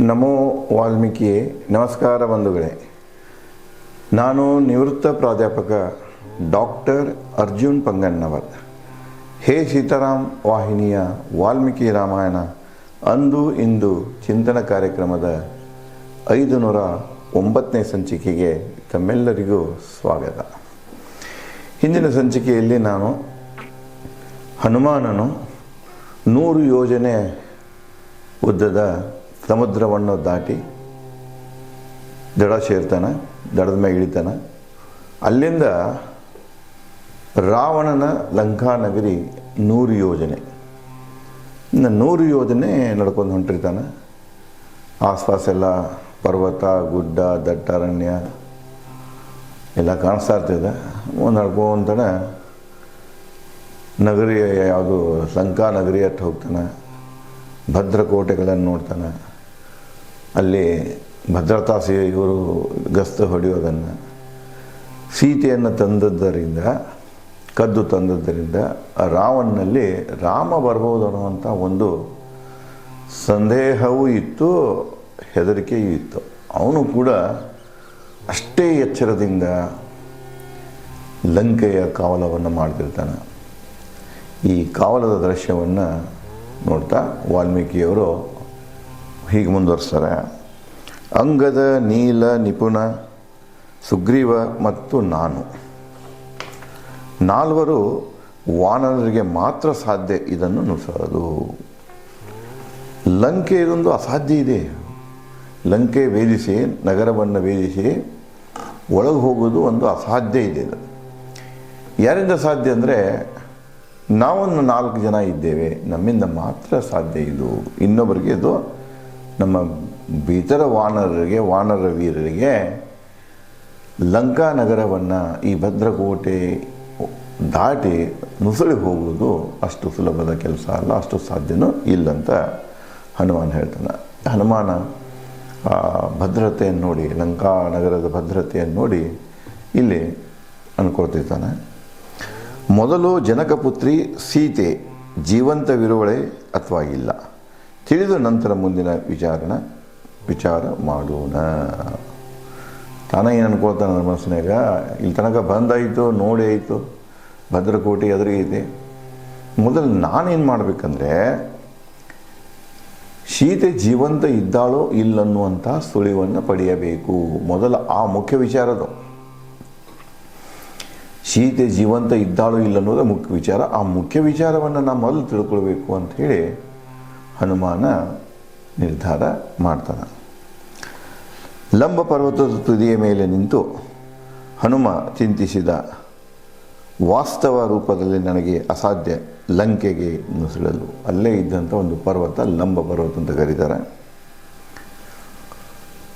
ನಮೋ ವಾಲ್ಮೀಕಿಯೇ. ನಮಸ್ಕಾರ ಬಂಧುಗಳೇ. ನಾನು ನಿವೃತ್ತ ಪ್ರಾಧ್ಯಾಪಕ ಡಾಕ್ಟರ್ ಅರ್ಜುನ್ ಪಂಗಣ್ಣವರ್. ಹೇ ಸೀತಾರಾಮ್ ವಾಹಿನಿಯ ವಾಲ್ಮೀಕಿ ರಾಮಾಯಣ ಅಂದು ಇಂದು ಚಿಂತನ ಕಾರ್ಯಕ್ರಮದ 509ನೇ ಸಂಚಿಕೆಗೆ ತಮ್ಮೆಲ್ಲರಿಗೂ ಸ್ವಾಗತ. ಹಿಂದಿನ ಸಂಚಿಕೆಯಲ್ಲಿ ನಾನು ಹನುಮಾನನು 100 ಯೋಜನೆ ಉದ್ದದ ಸಮುದ್ರವನ್ನು ದಾಟಿ ದಡ ಸೇರ್ತಾನೆ, ದಡದ ಮೇಲೆ ಇಳಿತಾನೆ. ಅಲ್ಲಿಂದ ರಾವಣನ ಲಂಕಾನಗರಿ 100 ಯೋಜನೆ, ಇನ್ನು 100 ಯೋಜನೆ ನಡ್ಕೊಂಡು ಹೊಂಟಿರ್ತಾನೆ. ಆಸ್ಪಾಸ್ ಎಲ್ಲ ಪರ್ವತ, ಗುಡ್ಡ, ದಟ್ಟಾರಣ್ಯ ಎಲ್ಲ ಕಾಣಿಸ್ತಾ ಇರ್ತದೆ. ನಡ್ಕೊಂತಾನೆ ನಗರಿ, ಯಾವುದು ಲಂಕಾ ನಗರಿ ಹತ್ತು ಹೋಗ್ತಾನೆ. ಭದ್ರಕೋಟೆಗಳನ್ನು ನೋಡ್ತಾನೆ. ಅಲ್ಲಿ ಭದ್ರತಾ ಇವರು ಗಸ್ತು ಹೊಡೆಯೋದನ್ನು, ಸೀತೆಯನ್ನು ಕದ್ದು ತಂದದ್ದರಿಂದ ರಾವಣನಲ್ಲಿ ರಾಮ ಬರ್ಬೋದು ಅನ್ನುವಂಥ ಒಂದು ಸಂದೇಹವೂ ಇತ್ತು, ಹೆದರಿಕೆಯೂ ಇತ್ತು. ಅವನು ಕೂಡ ಅಷ್ಟೇ ಎಚ್ಚರದಿಂದ ಲಂಕೆಯ ಕಾವಲವನ್ನು ಮಾಡ್ತಿರ್ತಾನೆ. ಈ ಕಾವಲದ ದೃಶ್ಯವನ್ನು ನೋಡ್ತಾ ವಾಲ್ಮೀಕಿಯವರು ಹೀಗೆ ಮುಂದುವರಿಸ್ತಾರೆ. ಅಂಗದ, ನೀಲ, ನಿಪುಣ, ಸುಗ್ರೀವ ಮತ್ತು ನಾನು 4 ವಾನರರಿಗೆ ಮಾತ್ರ ಸಾಧ್ಯ ಇದನ್ನು ನುಡಿಸೋದು. ಲಂಕೆ ಇದೊಂದು ಅಸಾಧ್ಯ ಇದೆ. ಲಂಕೆ ವೇದಿಸಿ, ನಗರವನ್ನು ವೇದಿಸಿ ಒಳಗೆ ಹೋಗೋದು ಒಂದು ಅಸಾಧ್ಯ ಇದೆ. ಯಾರಿಂದ ಸಾಧ್ಯ ಅಂದರೆ, ನಾವೊಂದು 4 ಜನ ಇದ್ದೇವೆ, ನಮ್ಮಿಂದ ಮಾತ್ರ ಸಾಧ್ಯ ಇದು. ಇನ್ನೊಬ್ಬರಿಗೆ ಇದು ನಮ್ಮ ಇತರ ವಾನರ ವೀರರಿಗೆ ಲಂಕಾ ನಗರವನ್ನು, ಈ ಭದ್ರಕೋಟೆ ದಾಟಿ ನುಸುಳಿ ಹೋಗುವುದು ಅಷ್ಟು ಸುಲಭದ ಕೆಲಸ ಅಲ್ಲ, ಅಷ್ಟು ಸಾಧ್ಯನೂ ಇಲ್ಲಂತ ಹನುಮಾನ್ ಹೇಳ್ತಾನೆ. ಹನುಮಾನ ಭದ್ರತೆಯನ್ನು ನೋಡಿ, ಲಂಕಾ ನಗರದ ಭದ್ರತೆಯನ್ನು ನೋಡಿ ಇಲ್ಲಿ ಅನ್ಕೊಳ್ತಿರ್ತಾನೆ. ಮೊದಲು ಜನಕಪುತ್ರಿ ಸೀತೆ ಜೀವಂತವಿರುವಳೆ ಅಥವಾ ಇಲ್ಲ ತಿಳಿದು ನಂತರ ಮುಂದಿನ ವಿಚಾರ ಮಾಡೋಣ. ತಾನೇ ಏನು ಅನ್ಕೊಳ್ತಾನೆ ನನ್ನ ಮನಸ್ಸಿನಾಗ, ಇಲ್ಲಿ ತನಕ ಬಂದಾಯಿತು, ನೋಡಿ ಆಯಿತು, ಭದ್ರಕೋಟೆ ಎದುರಿಗೆ. ಮೊದಲು ನಾನೇನು ಮಾಡಬೇಕಂದ್ರೆ, ಸೀತೆ ಜೀವಂತ ಇದ್ದಾಳೋ ಇಲ್ಲನ್ನುವಂಥ ಸುಳಿವನ್ನು ಪಡೆಯಬೇಕು. ಮೊದಲು ಆ ಮುಖ್ಯ ವಿಚಾರದು. ಸೀತೆ ಜೀವಂತ ಇದ್ದಾಳೋ ಇಲ್ಲ ಅನ್ನೋದು ಮುಖ್ಯ ವಿಚಾರ. ಆ ಮುಖ್ಯ ವಿಚಾರವನ್ನು ನಾವು ಮೊದಲು ತಿಳ್ಕೊಳ್ಬೇಕು ಅಂಥೇಳಿ ಹನುಮಾನ ನಿರ್ಧಾರ ಮಾಡ್ತಾನೆ. ಲಂಬ ಪರ್ವತದ ತುದಿಯ ಮೇಲೆ ನಿಂತು ಹನುಮ ಚಿಂತಿಸಿದ. ವಾಸ್ತವ ರೂಪದಲ್ಲಿ ನನಗೆ ಅಸಾಧ್ಯ ಲಂಕೆಗೆ ನುಸುಳಲು. ಅಲ್ಲೇ ಇದ್ದಂಥ ಒಂದು ಪರ್ವತ ಲಂಬ ಪರ್ವತ ಅಂತ ಕರೀತಾರೆ.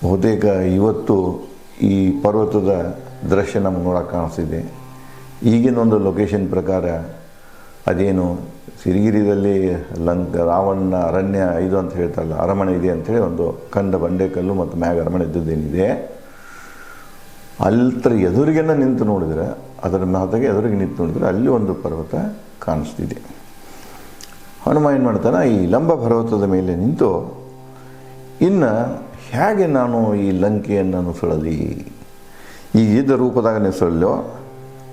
ಬಹುತೇಕ ಇವತ್ತು ಈ ಪರ್ವತದ ದೃಶ್ಯ ನಮ್ಗೆ ನೋಡೋಕೆ ಕಾಣಿಸ್ತಿದೆ. ಈಗಿನ ಒಂದು ಲೊಕೇಶನ್ ಪ್ರಕಾರ ಅದೇನು ಸಿರಿಗಿರಿದಲ್ಲಿ ರಾವಣನ ಅರಣ್ಯ ಇದು ಅಂತ ಹೇಳ್ತಾರಲ್ಲ, ಅರಮನೆ ಇದೆ ಅಂಥೇಳಿ ಒಂದು ಬಂಡೆಕಲ್ಲು ಮತ್ತು ಮ್ಯಾಗ ಅರಮನೆ ಇದ್ದದ್ದೇನಿದೆ, ಅಲ್ತರ ಎದುರಿಗೆನ ನಿಂತು ನೋಡಿದರೆ, ಅದರ ಮಾತಾಗೆ ಎದುರಿಗೆ ನಿಂತು ನೋಡಿದರೆ ಅಲ್ಲಿ ಒಂದು ಪರ್ವತ ಕಾಣಿಸ್ತಿದೆ. ಹನುಮ ಏನು ಮಾಡ್ತಾನೆ, ಈ ಲಂಬ ಪರ್ವತದ ಮೇಲೆ ನಿಂತು ಇನ್ನು ಹೇಗೆ ನಾನು ಈ ಲಂಕೆಯನ್ನು ನುಸುಳಲಿ, ಈ ಯುದ್ಧ ರೂಪದಾಗ ನುಸುಳಲೋ,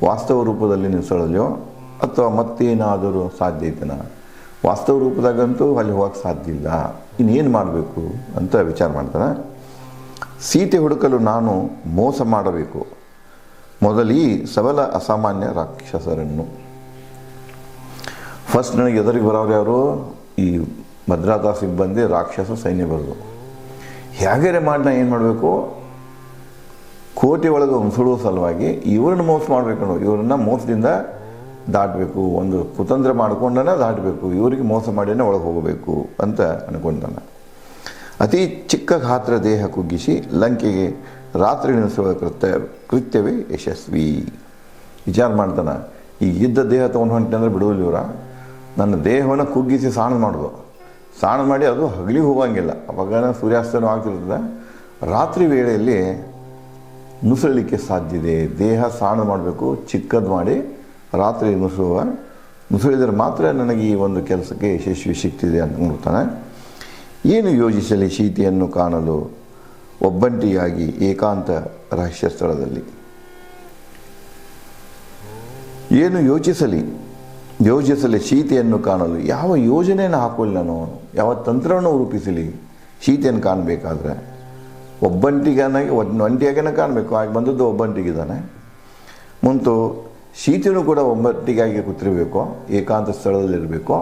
ವಾಸ್ತವ ರೂಪದಲ್ಲಿ ನುಸುಳಲೋ, ಅಥವಾ ಮತ್ತೇನಾದರೂ ಸಾಧ್ಯ ಐತನ. ವಾಸ್ತವ ರೂಪದಾಗಂತೂ ಅಲ್ಲಿ ಹೋಗಕ್ಕೆ ಸಾಧ್ಯ ಇಲ್ಲ, ಇನ್ನೇನು ಮಾಡಬೇಕು ಅಂತ ವಿಚಾರ ಮಾಡ್ತಾನೆ. ಸೀತೆ ಹುಡುಕಲು ನಾನು ಮೋಸ ಮಾಡಬೇಕು. ಮೊದಲು ಈ ಸಬಲ ಅಸಾಮಾನ್ಯ ರಾಕ್ಷಸರನ್ನು. ಫಸ್ಟ್ ನನಗೆ ಎದುರಿಗೆ ಬರೋರು ಯಾರು? ಈ ಭದ್ರತಾ ಸಿಬ್ಬಂದಿ, ರಾಕ್ಷಸ ಸೈನ್ಯ ಬರೋದು. ಹೇಗಾರೆ ಮಾಡಿ ನಾನು ಏನು ಮಾಡಬೇಕು, ಕೋಟೆ ಒಳಗೆ ನುಸುಳುವ ಸಲುವಾಗಿ ಇವ್ರನ್ನ ಮೋಸ ಮಾಡಬೇಕು, ಇವ್ರನ್ನ ಮೋಸದಿಂದ ದಾಟಬೇಕು, ಒಂದು ಕುತಂತ್ರ ಮಾಡ್ಕೊಂಡೇ ದಾಟಬೇಕು, ಇವರಿಗೆ ಮೋಸ ಮಾಡಿನೇ ಒಳಗೆ ಹೋಗಬೇಕು ಅಂತ ಅನ್ಕೊಂತಾನೆ. ಅತಿ ಚಿಕ್ಕ ಗಾತ್ರ ದೇಹ ಕುಗ್ಗಿಸಿ ಲಂಕೆಗೆ ರಾತ್ರಿ ನಿಲ್ಲಿಸುವ ಕೃತ್ಯವೇ ಯಶಸ್ವಿ. ವಿಚಾರ ಮಾಡ್ತಾನೆ, ಈ ಇದ್ದ ದೇಹ ತೊಗೊಂಡು ಹೊಂಟೆ ಅಂದರೆ ಬಿಡುವುದಿಲ್ಲ ಇವರ. ನನ್ನ ದೇಹವನ್ನು ಕುಗ್ಗಿಸಿ ಸಾಣ ಮಾಡೋದು, ಸಾಣ ಮಾಡಿ ಅದು ಹಗಲಿ ಹೋಗಂಗಿಲ್ಲ. ಅವಾಗ ಸೂರ್ಯಾಸ್ತನೂ ಆಗ್ತಿರ್ತದೆ. ರಾತ್ರಿ ವೇಳೆಯಲ್ಲಿ ನುಸುಳಲಿಕ್ಕೆ ಸಾಧ್ಯ ಇದೆ. ದೇಹ ಸಾಣ ಮಾಡಬೇಕು, ಚಿಕ್ಕದು ಮಾಡಿ ರಾತ್ರಿ ನುಸುಳಿದರೆ ಮಾತ್ರ ನನಗೆ ಈ ಒಂದು ಕೆಲಸಕ್ಕೆ ಯಶಸ್ವಿ ಸಿಗ್ತಿದೆ ಅಂತ ನೋಡ್ತಾನೆ. ಏನು ಯೋಚಿಸಲಿ ಸೀತೆಯನ್ನು ಕಾಣಲು ಒಬ್ಬಂಟಿಯಾಗಿ ಏಕಾಂತ ರಹಸ್ಯ ಸ್ಥಳದಲ್ಲಿ? ಏನು ಯೋಚಿಸಲಿ ಸೀತೆಯನ್ನು ಕಾಣಲು ಯಾವ ಯೋಜನೆಯನ್ನು ಹಾಕೊಳ್ಳಿ ನಾನು, ಯಾವ ತಂತ್ರವನ್ನು ರೂಪಿಸಲಿ ಸೀತೆಯನ್ನು ಕಾಣಬೇಕಾದ್ರೆ? ಒಂಟಿಯಾಗೇನೆ ಕಾಣಬೇಕು, ಆಗ ಬಂದದ್ದು ಒಬ್ಬಂಟಿಗಿದ್ದಾನೆ. ಮುಂತು ಸೀತೆಯೂ ಕೂಡ ಒಬ್ಬಂಟಿಗಾಗಿ ಕೂತಿರಬೇಕು, ಏಕಾಂತ ಸ್ಥಳದಲ್ಲಿರಬೇಕು.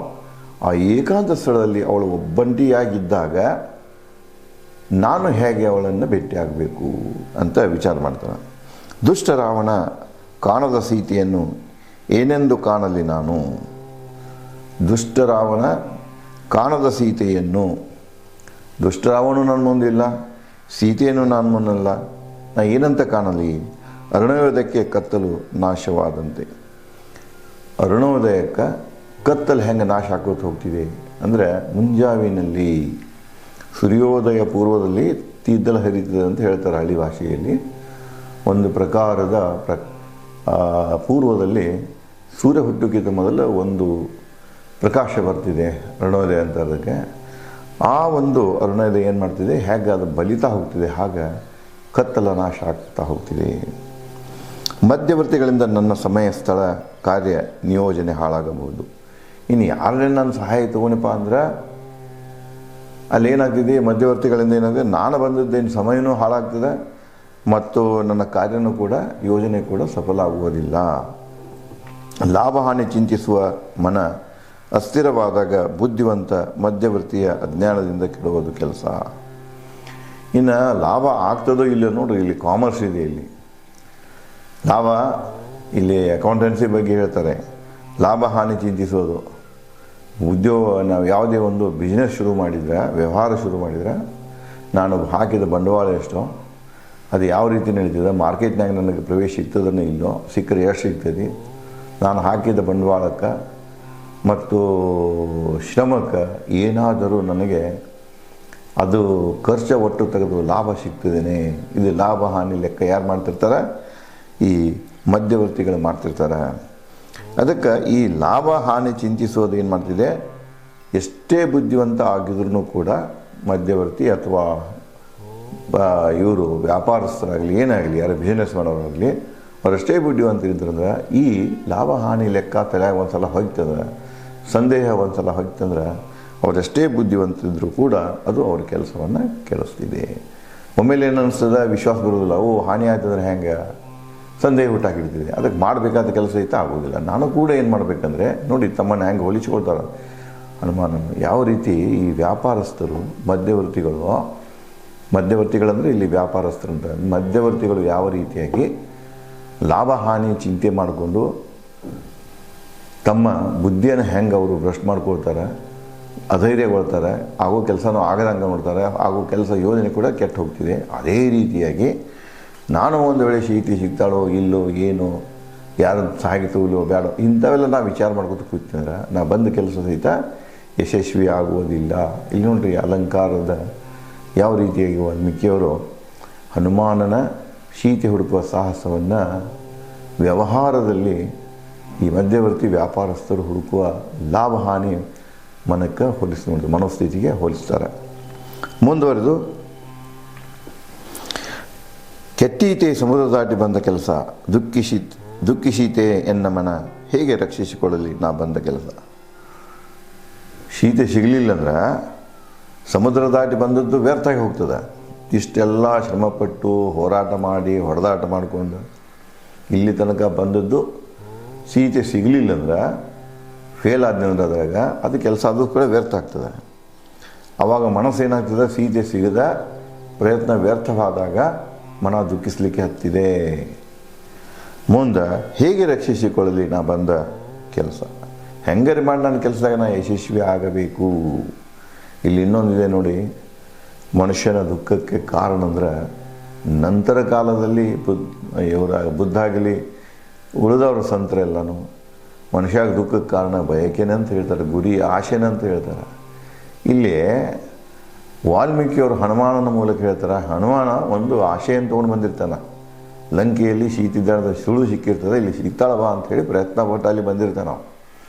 ಆ ಏಕಾಂತ ಸ್ಥಳದಲ್ಲಿ ಅವಳು ಒಬ್ಬಂಟಿಯಾಗಿದ್ದಾಗ ನಾನು ಹೇಗೆ ಅವಳನ್ನು ಭೇಟಿಯಾಗಬೇಕು ಅಂತ ವಿಚಾರ ಮಾಡ್ತಾನೆ. ದುಷ್ಟ ರಾವಣ ಕಾಣದ ಸೀತೆಯನ್ನು ಏನೆಂದು ಕಾಣಲಿ ನಾನು? ದುಷ್ಟ ರಾವಣ ಕಾಣದ ಸೀತೆಯನ್ನು, ದುಷ್ಟ ರಾವಣನು ನನ್ನ ಮುಂದಿಲ್ಲ, ಸೀತೆಯನ್ನು ನಾನು ಮುನ್ನಲ್ಲ, ನಾ ಏನಂತ ಕಾಣಲಿ? ಅರುಣೋದಯಕ್ಕೆ ಕತ್ತಲು ನಾಶವಾದಂತೆ. ಅರುಣೋದಯಕ್ಕೆ ಕತ್ತಲು ಹೆಂಗೆ ನಾಶ ಆಕೋತ ಹೋಗ್ತಿದೆ ಅಂದರೆ, ಮುಂಜಾವಿನಲ್ಲಿ ಸೂರ್ಯೋದಯ ಪೂರ್ವದಲ್ಲಿ ತೀದ್ದಲು ಹರಿತದೆ ಅಂತ ಹೇಳ್ತಾರೆ ಹಳ್ಳಿ ಭಾಷೆಯಲ್ಲಿ. ಒಂದು ಪ್ರಕಾರದ ಪೂರ್ವದಲ್ಲಿ ಸೂರ್ಯ ಹುಟ್ಟೋಕ್ಕಿಂತ ಮೊದಲು ಒಂದು ಪ್ರಕಾಶ ಬರ್ತಿದೆ, ಅರುಣೋದಯ ಅಂತ ಅದಕ್ಕೆ. ಆ ಒಂದು ಅರುಣೋದಯ ಏನು ಮಾಡ್ತಿದೆ, ಹೇಗೆ ಅದು ಬಲಿತಾ ಹೋಗ್ತಿದೆ, ಹಾಗೆ ಕತ್ತಲ ನಾಶ ಆಗ್ತಾ ಹೋಗ್ತಿದೆ. ಮಧ್ಯವರ್ತಿಗಳಿಂದ ನನ್ನ ಸಮಯ, ಸ್ಥಳ, ಕಾರ್ಯ ನಿಯೋಜನೆ ಹಾಳಾಗಬಹುದು. ಇನ್ನು ಯಾರನ್ನೇ ನಾನು ಸಹಾಯ ತೊಗೊಂಡಪ್ಪ ಅಂದ್ರೆ ಅಲ್ಲೇನಾಗ್ತಿದೆ, ಮಧ್ಯವರ್ತಿಗಳಿಂದ ಏನಾಗಿದೆ, ನಾನು ಬಂದದ್ದೇನು ಸಮಯನೂ ಹಾಳಾಗ್ತದೆ ಮತ್ತು ನನ್ನ ಕಾರ್ಯನೂ ಕೂಡ, ಯೋಜನೆ ಕೂಡ ಸಫಲ ಆಗುವುದಿಲ್ಲ. ಲಾಭಹಾನಿ ಚಿಂತಿಸುವ ಮನ ಅಸ್ಥಿರವಾದಾಗ ಬುದ್ಧಿವಂತ ಮಧ್ಯವರ್ತಿಯ ಅಜ್ಞಾನದಿಂದ ಕೆಡುವುದು ಕೆಲಸ. ಇನ್ನು ಲಾಭ ಆಗ್ತದೋ ಇಲ್ಲೋ ನೋಡ್ರಿ, ಇಲ್ಲಿ ಕಾಮರ್ಸ್ ಇದೆ, ಇಲ್ಲಿ ಲಾಭ, ಇಲ್ಲಿ ಅಕೌಂಟೆನ್ಸಿ ಬಗ್ಗೆ ಹೇಳ್ತಾರೆ. ಲಾಭ ಹಾನಿ ಚಿಂತಿಸೋದು, ನಾವು ಯಾವುದೇ ಒಂದು ಬಿಸ್ನೆಸ್ ಶುರು ಮಾಡಿದ್ರೆ, ವ್ಯವಹಾರ ಶುರು ಮಾಡಿದ್ರೆ, ನಾನು ಹಾಕಿದ ಬಂಡವಾಳ ಎಷ್ಟೋ, ಅದು ಯಾವ ರೀತಿ ನಡೀತದೆ, ಮಾರ್ಕೆಟ್ನಾಗ ನನಗೆ ಪ್ರವೇಶ ಸಿಗ್ತದೋ ಇಲ್ಲೋ, ಸಿಕ್ಕರೆ ಎಷ್ಟು ಸಿಗ್ತದೆ, ನಾನು ಹಾಕಿದ ಬಂಡವಾಳಕ್ಕೆ ಮತ್ತು ಶ್ರಮಕ್ಕೆ ಏನಾದರೂ ನನಗೆ ಅದು ಖರ್ಚು ಒಟ್ಟು ತೆಗೆದು ಲಾಭ ಸಿಗ್ತದೇನೆ. ಇದು ಲಾಭ ಹಾನಿ ಲೆಕ್ಕ ಯಾರು ಮಾಡ್ತಿರ್ತಾರೆ? ಈ ಮಧ್ಯವರ್ತಿಗಳು ಮಾಡ್ತಿರ್ತಾರೆ. ಅದಕ್ಕೆ ಈ ಲಾಭ ಹಾನಿ ಚಿಂತಿಸೋದು ಏನು ಮಾಡ್ತಿದೆ, ಎಷ್ಟೇ ಬುದ್ಧಿವಂತ ಆಗಿದ್ರೂ ಕೂಡ ಮಧ್ಯವರ್ತಿ ಅಥವಾ ಇವರು ವ್ಯಾಪಾರಸ್ಥರಾಗಲಿ ಏನಾಗಲಿ, ಯಾರು ಬಿಸ್ನೆಸ್ ಮಾಡೋರಾಗಲಿ, ಅವರಷ್ಟೇ ಬುದ್ಧಿವಂತರಿದ್ರಂದ್ರೆ ಈ ಲಾಭ ಹಾನಿ ಲೆಕ್ಕ ತಲೆಯಾಗ ಒಂದು ಸಲ ಹೋಗ್ತದೆ, ಸಂದೇಹ ಒಂದು ಸಲ ಹೋಗ್ತಂದ್ರೆ ಅವರೆಷ್ಟೇ ಬುದ್ಧಿವಂತಿದ್ರು ಕೂಡ ಅದು ಅವ್ರ ಕೆಲಸವನ್ನು ಕೆಡಿಸ್ತಿದೆ. ಒಮ್ಮೆಲೆ ಏನು ಅನಿಸ್ತದೆ, ವಿಶ್ವಾಸ ಬರೋದಿಲ್ಲ, ಹಾನಿ ಆಯ್ತಂದ್ರೆ ಹೆಂಗೆ, ಸಂದೇಹ ಹುಟ್ಟಾಕಿಡ್ತಿದೆ. ಅದಕ್ಕೆ ಮಾಡಬೇಕಾದ ಕೆಲಸ ಐತೆ ಆಗೋದಿಲ್ಲ. ನಾನು ಕೂಡ ಏನು ಮಾಡಬೇಕಂದ್ರೆ ನೋಡಿ, ತಮ್ಮನ್ನು ಹೆಂಗೆ ಹೋಲಿಸ್ಕೊಳ್ತಾರೆ ಹನುಮಾನನು. ಯಾವ ರೀತಿ ಈ ವ್ಯಾಪಾರಸ್ಥರು ಮಧ್ಯವರ್ತಿಗಳಂದರೆ ಇಲ್ಲಿ ವ್ಯಾಪಾರಸ್ಥರು ಅಂತ, ಮಧ್ಯವರ್ತಿಗಳು ಯಾವ ರೀತಿಯಾಗಿ ಲಾಭ ಹಾನಿ ಚಿಂತೆ ಮಾಡಿಕೊಂಡು ತಮ್ಮ ಬುದ್ಧಿಯನ್ನು ಹೆಂಗೆ ಅವರು ಭ್ರಷ್ಟ ಮಾಡ್ಕೊಳ್ತಾರೆ, ಅಧೈರ್ಯಗೊಳ್ತಾರೆ, ಆಗೋ ಕೆಲಸನೂ ಆಗದಂಗೆ ನೋಡ್ತಾರೆ, ಆಗೋ ಕೆಲಸ ಯೋಜನೆ ಕೂಡ ಕೆಟ್ಟು ಹೋಗ್ತಿದೆ. ಅದೇ ರೀತಿಯಾಗಿ ನಾನು ಒಂದು ವೇಳೆ ಸಿಗ್ತಾಳೋ ಇಲ್ಲೋ, ಏನೋ, ಯಾರು ಸಾಗಿತೋ ಇಲ್ಲೋ ಬೇಡ, ಇಂಥವೆಲ್ಲ ನಾವು ವಿಚಾರ ಮಾಡ್ಕೊತ ಕೂತ್ಕೊಂಡ್ರೆ ನಾ ಬಂದ ಕೆಲಸ ಸಹಿತ ಯಶಸ್ವಿ ಆಗುವುದಿಲ್ಲ. ಇಲ್ಲಿ ನೋಡ್ರಿ, ಅಲಂಕಾರದ ಯಾವ ರೀತಿಯಾಗಿ ವಾಲ್ಮೀಕಿಯವರು ಹನುಮಾನನ ಸೀತೆ ಹುಡುಕುವ ಸಾಹಸವನ್ನು ವ್ಯವಹಾರದಲ್ಲಿ ಈ ಮಧ್ಯವರ್ತಿ ವ್ಯಾಪಾರಸ್ಥರು ಹುಡುಕುವ ಲಾಭ ಹಾನಿ ಮನಕ್ಕೆ ಮನೋಸ್ಥಿತಿಗೆ ಹೋಲಿಸ್ತಾರೆ. ಮುಂದುವರೆದು, ಕೆಟ್ಟೀತೆ ಸಮುದ್ರ ದಾಟಿ ಬಂದ ಕೆಲಸ, ದುಃಖಿಸೀತೆ ಎನ್ನ ಮನ ಹೇಗೆ ರಕ್ಷಿಸಿಕೊಳ್ಳಲಿ ನಾ ಬಂದ ಕೆಲಸ. ಸೀತೆ ಸಿಗಲಿಲ್ಲಂದ್ರೆ ಸಮುದ್ರ ದಾಟಿ ಬಂದದ್ದು ವ್ಯರ್ಥಾಗಿ ಹೋಗ್ತದೆ. ಇಷ್ಟೆಲ್ಲ ಶ್ರಮಪಟ್ಟು ಹೋರಾಟ ಮಾಡಿ ಹೊಡೆದಾಟ ಮಾಡಿಕೊಂಡು ಇಲ್ಲಿ ತನಕ ಬಂದದ್ದು ಸೀತೆ ಸಿಗಲಿಲ್ಲಂದ್ರೆ, ಫೇಲ್ ಆದ್ನಂದ್ರೆ ಅದ್ರಾಗ ಅದು ಕೆಲಸ ಅದು ಕೂಡ ವ್ಯರ್ಥ ಆಗ್ತದೆ. ಆವಾಗ ಮನಸ್ಸೇನಾಗ್ತದೆ, ಸೀತೆ ಸಿಗದ ಪ್ರಯತ್ನ ವ್ಯರ್ಥವಾದಾಗ ಮನ ದುಃಖಿಸ್ಲಿಕ್ಕೆ ಹತ್ತಿದೆ. ಮುಂದೆ ಹೇಗೆ ರಕ್ಷಿಸಿಕೊಳ್ಳಲಿ ನಾ ಬಂದ ಕೆಲಸ, ಹೆಂಗಾರಿ ಮಾಡಿ ನನ್ನ ಕೆಲಸದಾಗ ನಾ ಯಶಸ್ವಿ ಆಗಬೇಕು. ಇಲ್ಲಿ ಇನ್ನೊಂದಿದೆ ನೋಡಿ, ಮನುಷ್ಯನ ದುಃಖಕ್ಕೆ ಕಾರಣ ಅಂದ್ರೆ ನಂತರ ಕಾಲದಲ್ಲಿ ಬುದ್ಧ ಆಗಲಿ ಉಳಿದವ್ರ ಸಂತರೆಲ್ಲನೂ ಮನುಷ್ಯಾಗ ದುಃಖಕ್ಕೆ ಕಾರಣ ಬಯಕೆನೆ ಅಂತ ಹೇಳ್ತಾರೆ, ಗುರಿ ಆಶೆನೆ ಅಂತ ಹೇಳ್ತಾರೆ. ಇಲ್ಲಿ ವಾಲ್ಮೀಕಿಯವರು ಹನುಮಾನನ ಮೂಲಕ ಹೇಳ್ತಾರೆ, ಹನುಮಾನ ಒಂದು ಆಶೆಯನ್ನು ತೊಗೊಂಡು ಬಂದಿರ್ತಾನೆ. ಲಂಕೆಯಲ್ಲಿ ಸೀತಿದ್ದಾಳದ ಸುಳ್ಳು ಸಿಕ್ಕಿರ್ತದೆ, ಇಲ್ಲಿ ಸಿಗ್ತಾಳವ ಅಂಥೇಳಿ ಪ್ರಯತ್ನ ಪಟ್ಟು ಅಲ್ಲಿ ಬಂದಿರ್ತಾನೆ.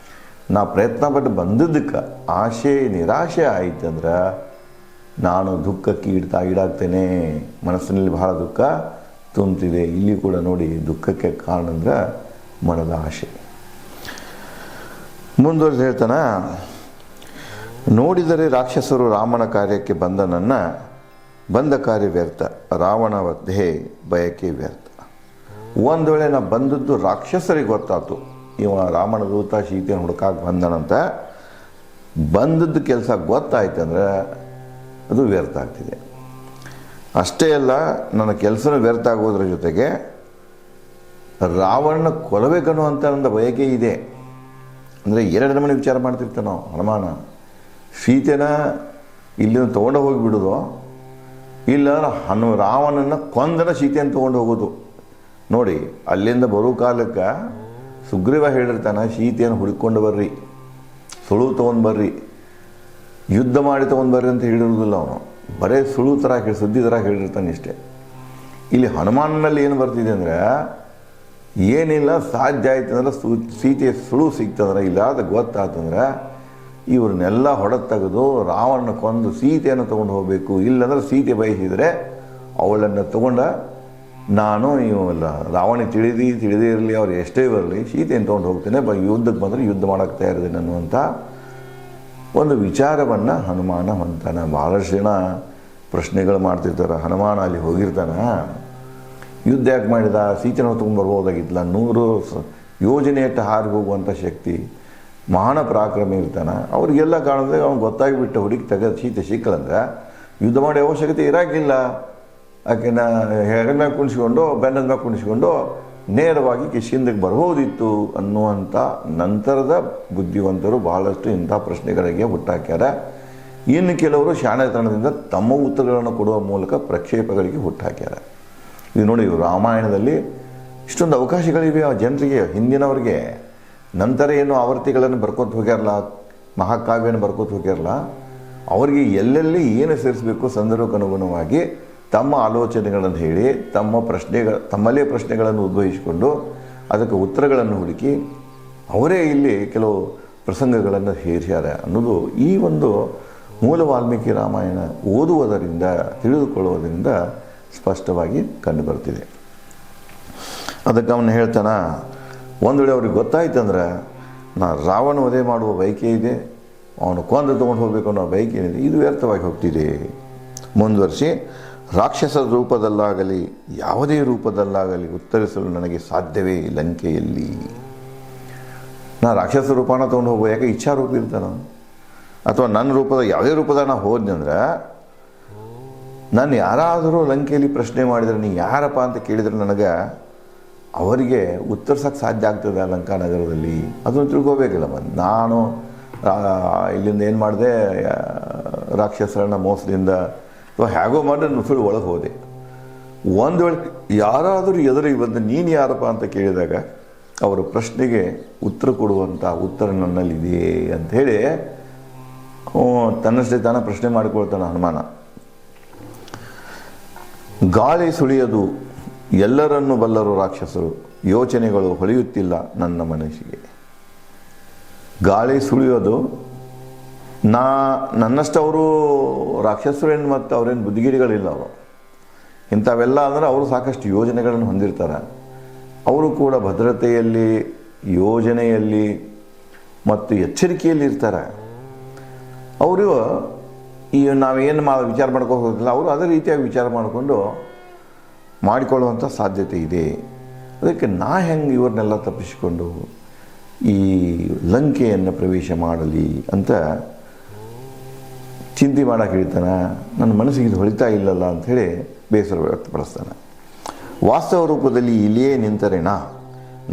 ನಾ ಪ್ರಯತ್ನ ಪಟ್ಟು ಬಂದಿದ್ದಕ್ಕೆ ಆಶೆ ನಿರಾಶೆ ಆಯ್ತಂದ್ರೆ ನಾನು ದುಃಖಕ್ಕೆ ಈಡಾಗ್ತೇನೆ, ಮನಸ್ಸಿನಲ್ಲಿ ಬಹಳ ದುಃಖ ತುಂಬ್ತಿದೆ. ಇಲ್ಲಿ ಕೂಡ ನೋಡಿ ದುಃಖಕ್ಕೆ ಕಾರಣ ಅಂದರೆ ಮನದ ಆಶೆ. ಮುಂದುವರೆದು ಹೇಳ್ತಾನ, ನೋಡಿದರೆ ರಾಕ್ಷಸರು ರಾಮನ ಕಾರ್ಯಕ್ಕೆ ಬಂದ ಕಾರ್ಯ ವ್ಯರ್ಥ, ರಾವಣ ವಧೆ ಬಯಕೆ ವ್ಯರ್ಥ. ಒಂದು ವೇಳೆ ನಾ ಬಂದದ್ದು ರಾಕ್ಷಸರಿಗೆ ಗೊತ್ತಾಯ್ತು, ಇವ ರಾಮನ ದೂತ ಸೀತೆಯನ್ನು ಹುಡುಕಾಕ ಬಂದನಂತ ಬಂದದ್ದು ಕೆಲಸ ಗೊತ್ತಾಯ್ತಂದ್ರೆ ಅದು ವ್ಯರ್ಥ ಆಗ್ತಿದೆ. ಅಷ್ಟೇ ಅಲ್ಲ, ನನ್ನ ಕೆಲಸನೂ ವ್ಯರ್ಥ ಆಗೋದ್ರ ಜೊತೆಗೆ ರಾವಣನ ಕೊಲ್ಲಬೇಕನ್ನುವಂಥ ಒಂದು ಬಯಕೆ ಇದೆ. ಅಂದರೆ ಎರಡು ನಮೂನೆ ವಿಚಾರ ಮಾಡ್ತಿರ್ತಾನೆ ನಾವು. ಹನುಮಾನ ಸೀತೆನ ಇಲ್ಲಿಂದ ತೊಗೊಂಡು ಹೋಗಿಬಿಡೋದು, ಇಲ್ಲ ರಾವಣನ ಕೊಂದನ ಸೀತೆಯನ್ನು ತೊಗೊಂಡು ಹೋಗೋದು. ನೋಡಿ, ಅಲ್ಲಿಂದ ಬರೋ ಕಾಲಕ್ಕೆ ಸುಗ್ರೀವ ಹೇಳಿರ್ತಾನೆ, ಸೀತೆಯನ್ನು ಹುಡುಕೊಂಡು ಬರ್ರಿ, ಸುಳು ತೊಗೊಂಡು ಬರ್ರಿ, ಯುದ್ಧ ಮಾಡಿ ತೊಗೊಂಡು ಬರ್ರಿ ಅಂತ ಹೇಳಿರೋದಿಲ್ಲ ಅವನು. ಬರೇ ಸುಳು ಥರ ಸುದ್ದಿ ಥರ ಹೇಳಿರ್ತಾನೆ ಇಷ್ಟೇ. ಇಲ್ಲಿ ಹನುಮಾನಲ್ಲಿ ಏನು ಬರ್ತಿದೆ ಅಂದರೆ, ಏನಿಲ್ಲ ಸಾಧ್ಯ ಆಯ್ತು ಅಂದ್ರೆ ಸೀತೆಯ ಸುಳು ಸಿಗ್ತಂದ್ರೆ, ಇಲ್ಲ ಅದು ಗೊತ್ತಾಯ್ತಂದ್ರೆ ಇವ್ರನ್ನೆಲ್ಲ ಹೊಡೆದು ರಾವಣನ ಕೊಂದು ಸೀತೆಯನ್ನು ತೊಗೊಂಡು ಹೋಗಬೇಕು. ಇಲ್ಲಾಂದ್ರೆ ಸೀತೆ ಬಯಸಿದರೆ ಅವಳನ್ನು ತೊಗೊಂಡ ನಾನು ಇವಲ್ಲ ರಾವಣ ತಿಳಿದೇ ಇರಲಿ, ಅವ್ರು ಎಷ್ಟೇ ಬರಲಿ, ಸೀತೆಯನ್ನು ತೊಗೊಂಡು ಹೋಗ್ತೇನೆ, ಯುದ್ಧಕ್ಕೆ ಬಂದರೆ ಯುದ್ಧ ಮಾಡೋಕ್ಕೆ ತಯಾರಿದ್ದೇನೆ ಅನ್ನುವಂಥ ಒಂದು ವಿಚಾರವನ್ನು ಹನುಮಾನ ಹೊಂತಾನೆ. ಭಾಳಷ್ಟು ಜನ ಪ್ರಶ್ನೆಗಳು ಮಾಡ್ತಿರ್ತಾರೆ, ಹನುಮಾನ ಅಲ್ಲಿ ಹೋಗಿರ್ತಾನೆ, ಯುದ್ಧ ಯಾಕೆ ಮಾಡಿದ, ಸೀತೆನ ತೊಗೊಂಡು ಬರ್ಬೋದಾಗಿತ್ತಲ್ಲ, 100 ಯೋಜನೆಯಟ್ಟು ಹಾರಿ ಹೋಗುವಂಥ ಶಕ್ತಿ, ಮಹಾನ ಪರಾಕ್ರಮ ಇರ್ತಾನೆ. ಅವ್ರಿಗೆಲ್ಲ ಕಾಣಿದ್ರೆ ಅವ್ನು ಗೊತ್ತಾಗಿಬಿಟ್ಟು ಹುಡುಕಿ ತೆಗೆದು ಸೀತೆ ಸಿಕ್ಕಲಂದ್ರೆ ಯುದ್ಧ ಮಾಡೋ ಅವಶ್ಯಕತೆ ಇರೋಕ್ಕಿಲ್ಲ. ಆಕೆನ ಹೆಗಲ ಮ್ಯಾಗ ಕುಣಿಸ್ಕೊಂಡು ಬೆನ್ನದ ಮ್ಯಾಗ ಕುಣಿಸ್ಕೊಂಡು ನೇರವಾಗಿ ಕಿಷ್ಕಿಂದಕ್ಕೆ ಬರ್ಬೋದಿತ್ತು ಅನ್ನುವಂಥ ನಂತರದ ಬುದ್ಧಿವಂತರು ಬಹಳಷ್ಟು ಇಂಥ ಪ್ರಶ್ನೆಗಳಿಗೆ ಹುಟ್ಟಾಕ್ಯಾರ. ಇನ್ನು ಕೆಲವರು ಶಾಣೆತನದಿಂದ ತಮ್ಮ ಉತ್ತರಗಳನ್ನು ಕೊಡುವ ಮೂಲಕ ಪ್ರಕ್ಷೇಪಗಳಿಗೆ ಹುಟ್ಟಾಕ್ಯಾರ. ಇದು ನೋಡಿ, ರಾಮಾಯಣದಲ್ಲಿ ಇಷ್ಟೊಂದು ಅವಕಾಶಗಳಿವೆ ಆ ಜನರಿಗೆ, ಹಿಂದಿನವ್ರಿಗೆ. ನಂತರ ಏನು ಆವರ್ತಿಗಳನ್ನು ಬರ್ಕೋತ ಹೋಗ್ಯಾರಲ್ಲ, ಮಹಾಕಾವ್ಯನ ಬರ್ಕೋತ ಹೋಗ್ಯಾರಲ್ಲ, ಅವರಿಗೆ ಎಲ್ಲೆಲ್ಲಿ ಏನು ಸೇರಿಸಬೇಕು ಸಂದರ್ಭಕ್ಕೆ ಅನುಗುಣವಾಗಿ ತಮ್ಮ ಆಲೋಚನೆಗಳನ್ನು ಹೇಳಿ ತಮ್ಮಲ್ಲೇ ಪ್ರಶ್ನೆಗಳನ್ನು ಉದ್ಭವಿಸಿಕೊಂಡು ಅದಕ್ಕೆ ಉತ್ತರಗಳನ್ನು ಹುಡುಕಿ ಅವರೇ ಇಲ್ಲಿ ಕೆಲವು ಪ್ರಸಂಗಗಳನ್ನು ಸೇರಿಸ್ಯಾರ ಅನ್ನೋದು ಈ ಒಂದು ಮೂಲ ವಾಲ್ಮೀಕಿ ರಾಮಾಯಣ ಓದುವುದರಿಂದ ತಿಳಿದುಕೊಳ್ಳುವುದರಿಂದ ಸ್ಪಷ್ಟವಾಗಿ ಕಂಡುಬರ್ತಿದೆ. ಅದಕ್ಕೆ ಅವನು ಹೇಳ್ತಾನ, ಒಂದು ವೇಳೆ ಅವ್ರಿಗೆ ಗೊತ್ತಾಯ್ತಂದ್ರೆ ರಾವಣ ವಧೆ ಮಾಡುವ ಬಯಕೆ ಇದೆ, ಅವನು ಕೊಂದು ತೊಗೊಂಡು ಹೋಗಬೇಕು ಅನ್ನೋ ಬಯಕೆ ಏನಿದೆ, ಇದು ವ್ಯರ್ಥವಾಗಿ ಹೋಗ್ತಿದೆ. ಮುಂದುವರಿಸಿ, ರಾಕ್ಷಸ ರೂಪದಲ್ಲಾಗಲಿ ಯಾವುದೇ ರೂಪದಲ್ಲಾಗಲಿ ಉತ್ತರಿಸಲು ನನಗೆ ಸಾಧ್ಯವೇ ಲಂಕೆಯಲ್ಲಿ. ನಾ ರಾಕ್ಷಸ ರೂಪನ ತೊಗೊಂಡು ಹೋಗೋ, ಯಾಕೆ ಇಚ್ಛಾ ರೂಪ ಇರ್ತಾನ, ಅಥವಾ ನನ್ನ ರೂಪದ ಯಾವುದೇ ರೂಪದ ನಾ ಹೋದ್ನಂದ್ರೆ ನಾನು ಯಾರಾದರೂ ಲಂಕೆಯಲ್ಲಿ ಪ್ರಶ್ನೆ ಮಾಡಿದರೆ ನೀ ಯಾರಪ್ಪ ಅಂತ ಕೇಳಿದರೆ ನನಗೆ ಅವರಿಗೆ ಉತ್ತರಿಸೋಕ್ಕೆ ಸಾಧ್ಯ ಆಗ್ತದೆ ಲಂಕಾ ನಗರದಲ್ಲಿ, ಅದನ್ನು ತಿಳ್ಕೋಬೇಕಲ್ಲ. ನಾನು ಇಲ್ಲಿಂದ ಏನು ಮಾಡಿದೆ, ರಾಕ್ಷಸರನ್ನ ಮೋಸದಿಂದ ಅಥವಾ ಹೇಗೋ ಮಾಡಿ ನುಸುಳು ಒಳಗೆ ಹೋದೆ. ಒಂದು ವೇಳೆ ಯಾರಾದರೂ ಎದುರಿಗೆ ಬಂದು ನೀನು ಯಾರಪ್ಪ ಅಂತ ಕೇಳಿದಾಗ ಅವರ ಪ್ರಶ್ನೆಗೆ ಉತ್ತರ ಕೊಡುವಂಥ ಉತ್ತರ ನನ್ನಲ್ಲಿದೆ ಅಂಥೇಳಿ ತನ್ನಷ್ಟೇ ತಾನ ಪ್ರಶ್ನೆ ಮಾಡಿಕೊಳ್ತಾನೆ ಹನುಮಾನ. ಗಾಳಿ ಸುಳಿಯದು ಎಲ್ಲರನ್ನೂ ಬಲ್ಲರು ರಾಕ್ಷಸರು, ಯೋಚನೆಗಳು ಹೊಳೆಯುತ್ತಿಲ್ಲ ನನ್ನ ಮನಸ್ಸಿಗೆ. ಗಾಳಿ ಸುಳಿಯೋದು, ನನ್ನಷ್ಟವರು ರಾಕ್ಷಸರೇನು ಮತ್ತು ಅವರೇನು ಬುದ್ಧಿಗಿರಿಗಳಿಲ್ಲ. ಅವರು ಇಂಥವೆಲ್ಲ ಅಂದರೆ ಅವರು ಸಾಕಷ್ಟು ಯೋಜನೆಗಳನ್ನು ಹೊಂದಿರ್ತಾರೆ. ಅವರು ಕೂಡ ಭದ್ರತೆಯಲ್ಲಿ, ಯೋಜನೆಯಲ್ಲಿ ಮತ್ತು ಎಚ್ಚರಿಕೆಯಲ್ಲಿ ಇರ್ತಾರೆ. ಅವರು ಈ ನಾವೇನು ವಿಚಾರ ಮಾಡ್ಕೊಂಡು ಹೋಗಿಲ್ಲ, ಅವರು ಅದೇ ರೀತಿಯಾಗಿ ವಿಚಾರ ಮಾಡಿಕೊಳ್ಳುವಂಥ ಸಾಧ್ಯತೆ ಇದೆ. ಅದಕ್ಕೆ ನಾ ಹೆಂಗೆ ಇವ್ರನ್ನೆಲ್ಲ ತಪ್ಪಿಸಿಕೊಂಡು ಈ ಲಂಕೆಯನ್ನು ಪ್ರವೇಶ ಮಾಡಲಿ ಅಂತ ಚಿಂತೆ ಮಾಡೋಕೆ ಹೇಳ್ತಾನೆ. ನನ್ನ ಮನಸ್ಸಿಗೆ ಇದು ಹೊಳಿತಾ ಇಲ್ಲಲ್ಲ ಅಂಥೇಳಿ ಬೇಸರ ವ್ಯಕ್ತಪಡಿಸ್ತಾನೆ. ವಾಸ್ತವ ರೂಪದಲ್ಲಿ ಇಲ್ಲಿಯೇ ನಿಂತರೆ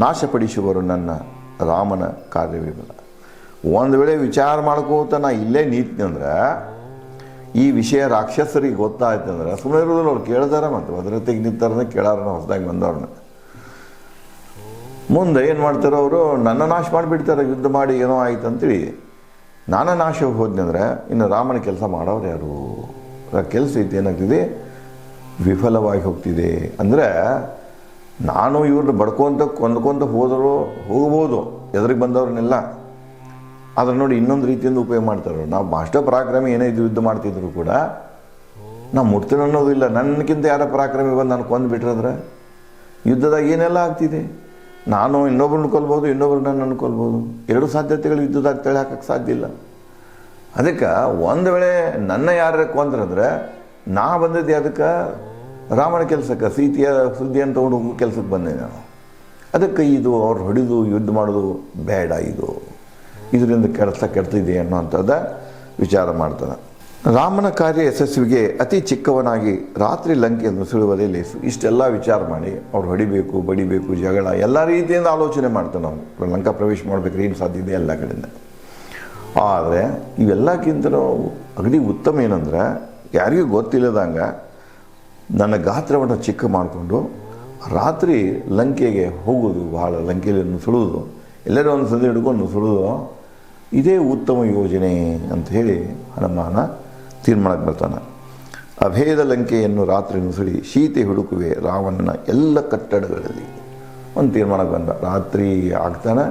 ನಾಶಪಡಿಸುವರು ನನ್ನ ರಾಮನ ಕಾರ್ಯವಿಲ್ಲ. ಒಂದು ವೇಳೆ ವಿಚಾರ ಮಾಡ್ಕೋತ ನಾ ಇಲ್ಲೇ ನಿಂತೀನಿ ಅಂದ್ರೆ ಈ ವಿಷಯ ರಾಕ್ಷಸರಿಗೆ ಗೊತ್ತಾಯ್ತಂದ್ರೆ ಸುಮ್ಮನೆ ಇರೋದಿಲ್ಲ. ಅವ್ರು ಕೇಳ್ತಾರೆ, ಮತ್ತು ಭದ್ರತೆಗೆ ನಿಂತಾರನ್ನ ಕೇಳಾರನ್ನ ಹೊಸದಾಗಿ ಬಂದವ್ರನ್ನ ಮುಂದೆ ಏನು ಮಾಡ್ತಾರೆ, ಅವರು ನನ್ನ ನಾಶ ಮಾಡಿಬಿಡ್ತಾರೆ, ಯುದ್ಧ ಮಾಡಿ ಏನೋ ಆಯ್ತು ಅಂತೇಳಿ. ನಾನು ನಾಶ ಹೋದ್ನಿ ಅಂದ್ರೆ ಇನ್ನು ರಾಮನ ಕೆಲಸ ಮಾಡೋರು ಯಾರು? ಕೆಲಸ ಐತೆ ಏನಾಗ್ತಿದೆ, ವಿಫಲವಾಗಿ ಹೋಗ್ತಿದೆ. ಅಂದರೆ ನಾನು ಇವ್ರನ್ನ ಕೊಂದ್ಕೊಂತ ಹೋಗ್ಬೋದು ಎದುರಿಗೆ ಬಂದವ್ರನ್ನೆಲ್ಲ. ಆದರೆ ನೋಡಿ ಇನ್ನೊಂದು ರೀತಿಯಿಂದ ಉಪಯೋಗ ಮಾಡ್ತಾರೆ. ನಾವು ಅಷ್ಟ ಪರಾಕ್ರಮಿ ಏನೇ ಯುದ್ಧ ಮಾಡ್ತಿದ್ರು ಕೂಡ ನಾ ಮುಟ್ತೀನಿ ಅನ್ನೋದು ಇಲ್ಲ. ನನಗಿಂತ ಯಾರ ಪರಾಕ್ರಮಿ ಬಂದು ನಾನು ಕೊಂದು ಬಿಟ್ರಂದ್ರೆ ಯುದ್ಧದಾಗ ಏನೆಲ್ಲ ಆಗ್ತಿದೆ. ನಾನು ಇನ್ನೊಬ್ರನ್ನ ಕೊಲ್ಬೋದು, ಇನ್ನೊಬ್ರು ನನ್ನನ್ನು ಕೊಲ್ಬೋದು. ಎರಡು ಸಾಧ್ಯತೆಗಳು ಯುದ್ಧದಾಗ ತಳಿ ಹಾಕಕ್ಕೆ ಸಾಧ್ಯ ಇಲ್ಲ. ಅದಕ್ಕೆ ಒಂದು ವೇಳೆ ನನ್ನ ಯಾರು ಕೊಂದ್ರಂದ್ರೆ ನಾ ಬಂದಿದ್ದೆ ಅದಕ್ಕೆ ರಾಮನ ಕೆಲಸಕ್ಕೆ, ಸೀತೆಯ ಸುದ್ದಿಯನ್ನು ತೊಗೊಂಡು ಹೋಗೋ ಕೆಲಸಕ್ಕೆ ಬಂದೆ ನಾನು. ಅದಕ್ಕೆ ಇದು ಅವ್ರು ಹೊಡೆದು ಯುದ್ಧ ಮಾಡೋದು ಬೇಡ, ಇದರಿಂದ ಕೆಡ್ತಿದೆ ಅನ್ನೋಂಥದ್ದು ವಿಚಾರ ಮಾಡ್ತಾನೆ. ರಾಮನ ಕಾರ್ಯ ಯಶಸ್ವಿಗೆ ಅತಿ ಚಿಕ್ಕವನಾಗಿ ರಾತ್ರಿ ಲಂಕೆಯನ್ನು ಸುಳುವುದೇ ಲೇಸು. ಇಷ್ಟೆಲ್ಲ ವಿಚಾರ ಮಾಡಿ ಅವ್ರು ಹೊಡಿಬೇಕು, ಬಡಿಬೇಕು, ಜಗಳ ಎಲ್ಲ ರೀತಿಯಿಂದ ಆಲೋಚನೆ ಮಾಡ್ತಾನೆ. ನಾವು ಲಂಕಾ ಪ್ರವೇಶ ಮಾಡಬೇಕ್ರೆ ಏನು ಸಾಧ್ಯತೆ ಎಲ್ಲ ಕಡೆಯಿಂದ. ಆದರೆ ಇವೆಲ್ಲಕ್ಕಿಂತ ಅಗದಿ ಉತ್ತಮ ಏನಂದ್ರೆ, ಯಾರಿಗೂ ಗೊತ್ತಿಲ್ಲದಂಗೆ ನನ್ನ ಗಾತ್ರವನ್ನು ಚಿಕ್ಕ ಮಾಡಿಕೊಂಡು ರಾತ್ರಿ ಲಂಕೆಗೆ ಹೋಗೋದು, ಭಾಳ ಲಂಕೆಯಲ್ಲಿ ನುಸುಳೋದು, ಎಲ್ಲರೂ ಒಂದು ಸಂದಿ ಹಿಡ್ಕೊಂಡು ನುಸುಳೋದು, ಇದೇ ಉತ್ತಮ ಯೋಜನೆ ಅಂತ ಹೇಳಿ ಹನುಮಾನ ತೀರ್ಮಾನಕ್ಕೆ ಬರ್ತಾನೆ. ಅಭೇದ ಲಂಕೆಯನ್ನು ರಾತ್ರಿ ನುಸುಳಿ ಸೀತೆ ಹುಡುಕುವೆ ರಾವಣನ ಎಲ್ಲ ಕಟ್ಟಡಗಳಲ್ಲಿ ಒಂದು ತೀರ್ಮಾನಕ್ಕೆ ಬಂದ. ರಾತ್ರಿ ಆಗ್ತಾನೆ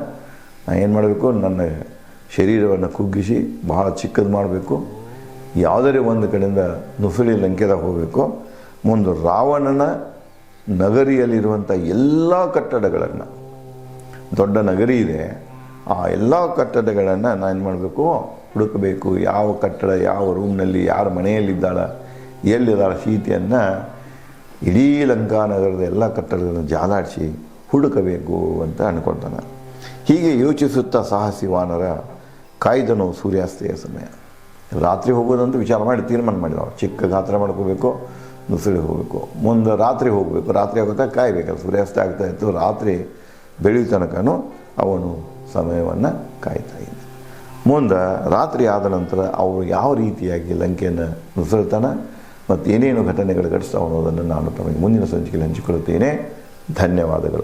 ನಾನು ಏನು ಮಾಡಬೇಕು, ನನ್ನ ಶರೀರವನ್ನು ಕುಗ್ಗಿಸಿ ಬಹಳ ಚಿಕ್ಕದು ಮಾಡಬೇಕು, ಯಾವುದೇ ಒಂದು ಕಡೆಯಿಂದ ನುಸುಳಿ ಲಂಕೆದಾಗ ಹೋಗಬೇಕು. ಮುಂದೆ ರಾವಣನ ನಗರಿಯಲ್ಲಿರುವಂಥ ಎಲ್ಲ ಕಟ್ಟಡಗಳನ್ನು, ದೊಡ್ಡ ನಗರಿ ಇದೆ, ಆ ಎಲ್ಲ ಕಟ್ಟಡಗಳನ್ನು ನಾನು ಏನು ಮಾಡಬೇಕು, ಹುಡುಕಬೇಕು. ಯಾವ ಕಟ್ಟಡ, ಯಾವ ರೂಮ್ನಲ್ಲಿ, ಯಾರ ಮನೆಯಲ್ಲಿದ್ದಾಳೆ, ಎಲ್ಲಿದ್ದಾಳೆ ಸೀತೆಯನ್ನು, ಇಡೀ ಲಂಕಾನಗರದ ಎಲ್ಲ ಕಟ್ಟಡಗಳನ್ನು ಜಾಲಾಡಿಸಿ ಹುಡುಕಬೇಕು ಅಂತ ಅಂದ್ಕೊಳ್ತಾನೆ. ಹೀಗೆ ಯೋಚಿಸುತ್ತಾ ಸಾಹಸಿ ವಾನರ ಕಾಯ್ದನು ಸೂರ್ಯಾಸ್ತೆಯ ಸಮಯ. ರಾತ್ರಿ ಹೋಗೋದಂತ ವಿಚಾರ ಮಾಡಿ ತೀರ್ಮಾನ ಮಾಡಿದ. ಚಿಕ್ಕ ಗಾತ್ರ ಮಾಡ್ಕೋಬೇಕು, ನುಸುಳಿ ಹೋಗಬೇಕು, ಮುಂದೆ ರಾತ್ರಿ ಹೋಗಬೇಕು. ರಾತ್ರಿ ಆಗುತ್ತಾ ಕಾಯಬೇಕಲ್ಲ, ಸೂರ್ಯಾಸ್ತ ಆಗ್ತಾ ಇತ್ತು. ರಾತ್ರಿ ಬೆಳೆಯೋ ತನಕನೂ ಅವನು ಸಮಯವನ್ನು ಕಾಯ್ತಾ ಇದ್ದ. ಮುಂದೆ ರಾತ್ರಿ ಆದ ನಂತರ ಅವರು ಯಾವ ರೀತಿಯಾಗಿ ಲಂಕೆಯನ್ನು ನುಸುಳ್ತಾನೆ ಮತ್ತು ಏನೇನು ಘಟನೆಗಳು ಘಟಿಸ್ತಾವೆ ಅನ್ನೋದನ್ನು ನಾನು ತಮಗೆ ಮುಂದಿನ ಸಂಚಿಕೆಯಲ್ಲಿ ಹಂಚಿಕೊಳ್ಳುತ್ತೇನೆ. ಧನ್ಯವಾದಗಳು.